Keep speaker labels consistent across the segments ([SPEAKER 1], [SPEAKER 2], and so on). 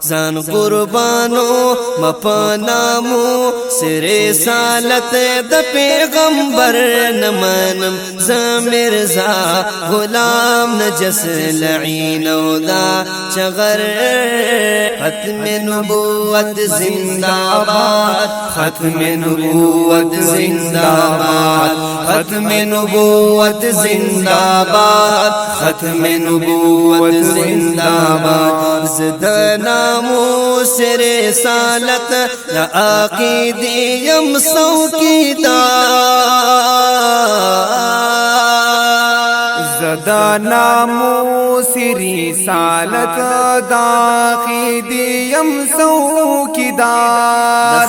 [SPEAKER 1] जान कुर्बानो मपनामो सिरे सालत द पैगंबर नमनम ज़मिर्ज़ा गुलाम नजस लईनो दा चगर खत्म नबूवत जिंदाबाद खत्म नबूवत जिंदाबाद खत्म नबूवत जिंदाबाद खत्म नबूवत जिंदाबाद ज़दनामो सिरे सालत द आक़ीदी यम
[SPEAKER 2] ज़दनामो सिरे सालत द आक़ीदी यम चौकीदार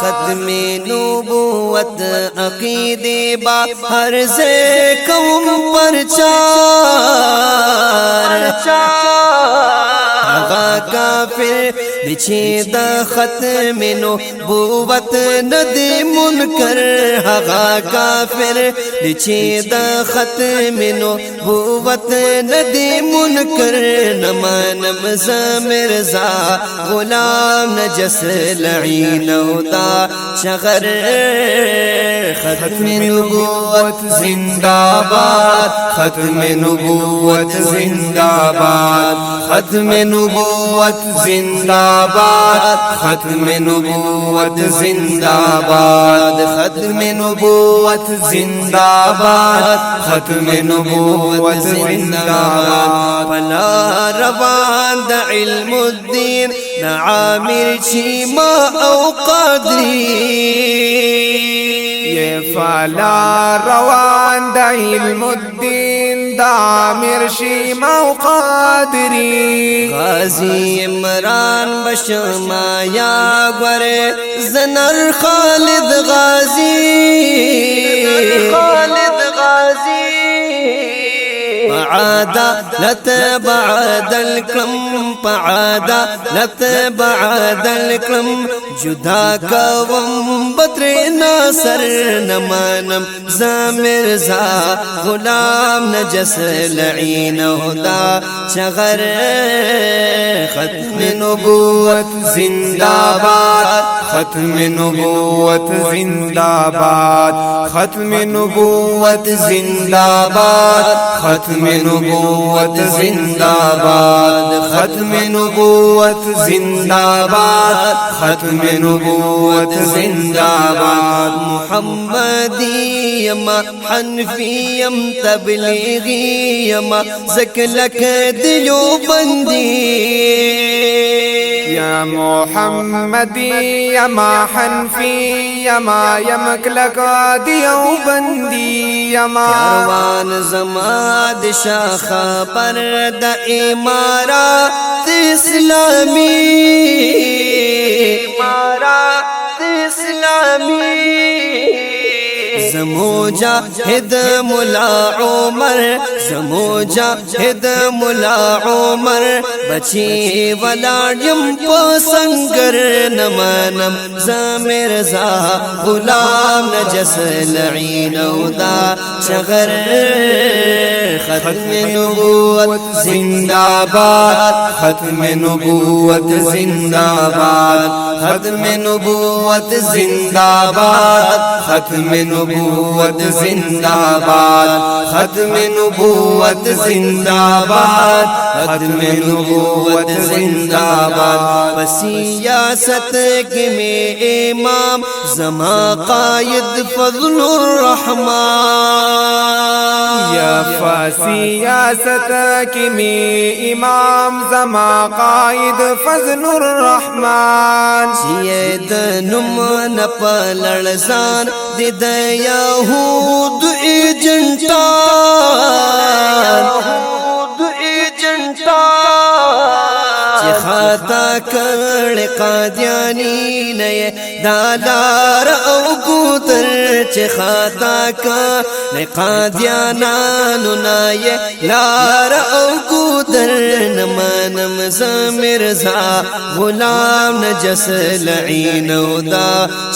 [SPEAKER 1] खत्म नबूवत अक़ीदे बा हर से कौम पर चार आगा काफिर बिछे द खत्म नबूवत नदी मुनकर आगा काफिर बिछे द खत्म नबूवत नदी मुनकर नमनम ज़मिर्ज़ा गुलाम नजस लईनो दा चगर खत्म नबूवत जिंदाबाद खत्म नबूवत जिंदाबाद खत्म नबूवत जिंदाबाद खत्म नबूवत जिंदाबाद खत्म नबूवत जिंदाबाद खत्म नबूवत जिंदाबाद फला रवान द इल्मुद्दीन द आमिर चीमा औ क़ादरी
[SPEAKER 2] ये फला रवान द इल्मुद्दीन द आमिर चीमा औ क़ादरी
[SPEAKER 1] गाजी इमरान बशमाया ग्वरे ज़नर खालिद गाजी عادلت بعد الكرم عادلت بعد الكرم جدا کوم بدر ناصر نمانم ज़मिर्ज़ा गुलाम नजस लईनो दा चगर खत्म नबूवत जिंदाबाद
[SPEAKER 2] खत्म नबूवत जिंदाबाद खत्म नबूवत जिंदाबाद खत्म नबूवत जिंदाबाद खत्म नबूवत जिंदाबाद खत्म नबूवत जिंदाबाद
[SPEAKER 1] मुहम्मदीयम हनफीयम तबलीगीयम ज़कलक दिलो बंदी
[SPEAKER 2] या मोहम्मदी यमा हनफी यमा यमकलक दियोबंदी यमा
[SPEAKER 1] कारवान ज़माद शाख पर द इमारत इस्लामी ज़मोजा हिद मुला उमर ज़मोजा हिद मुला उमर बची वलाडम पसंगर नमनम ज़मिर्ज़ा गुलाम नजस लईनो दा चगर खत्म नबूवत
[SPEAKER 2] जिंदाबाद खत्म नबूवत जिंदाबाद खत्म नबूवत जिंदाबाद खत्म नबूवत जिंदाबाद खत्म नबूवत जिंदाबाद खत्म नबूवत जिंदाबाद
[SPEAKER 1] सियासत के में इमाम ज़मा क़ायद फ़ज़लुर रहमान
[SPEAKER 2] या सियासत की में इमाम ज़मा क़ायद फ़ज़लुर रहमान
[SPEAKER 1] सियद नुम न पलड़सान दिद यहूद एजेंटा खाता कर कादियानी नये दालार औ कूतर खाता कर कादियाना नुनाये लार औ कूतर नमनम ज़मिर्ज़ा गुलाम नजस लईनो दा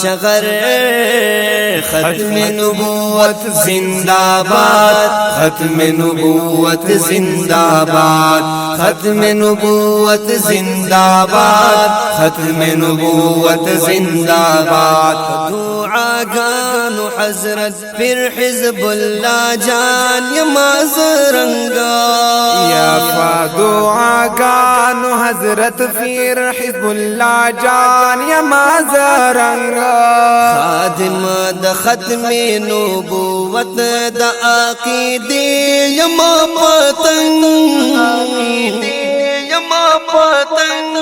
[SPEAKER 1] चगर खत्म
[SPEAKER 2] नबूवत जिंदाबाद खत्म नबूवत जिंदाबाद
[SPEAKER 1] खत्म नबूवत जिंदाबाद, खत्म नबूवत जिंदाबाद। दुआ गानो हजरत फिर हिज़्बुल्लाह जान या माज़रंगा,
[SPEAKER 2] या दुआ गानो हजरत फिर हिज़्बुल्लाह जान या माज़रंगा।
[SPEAKER 1] खादिम द खत्म नबूवत द अक़ीदे यमा पतंग, यमा पतंग,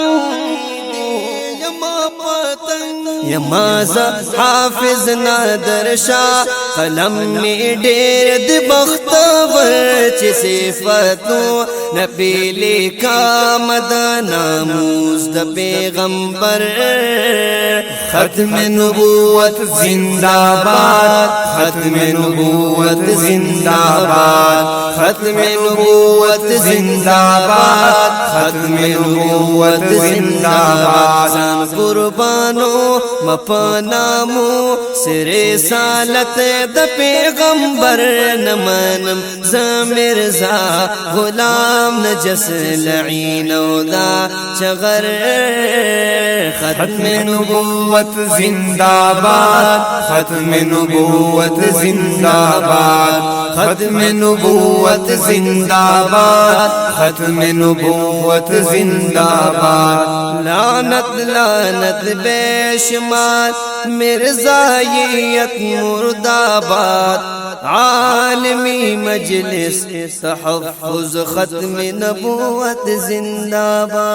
[SPEAKER 1] यमा पतंग। यमाज़ा हाफिज नादर शाह कलम में ढेर द बख्तवर चे सिफ़तों नबी लिखा मदनामूस द पैगंबर। खत्म नबूवत जिंदाबाद, खत्म नबूवत जिंदाबाद, खत्म नबूवत जिंदाबाद, खत्म नबूवत जिंदाबाद। कुर्बानो मपनामो सिरे सालत द पैगंबर नमनम ज़मिर्ज़ा गुलाम नजस लईनौदा चगर। खत्म
[SPEAKER 2] नबूवत जिंदाबाद, खत्म नबूवत जिंदाबाद, खत्म नबूवत जिंदाबाद, खत्म नबूवत जिंदाबाद।
[SPEAKER 1] लानत लानत बेशुमार मिर्ज़ायत मुर्दाबाद, आलमी मजलिस तहफ़्फ़ुज़ खत्म नबूवत जिंदाबाद।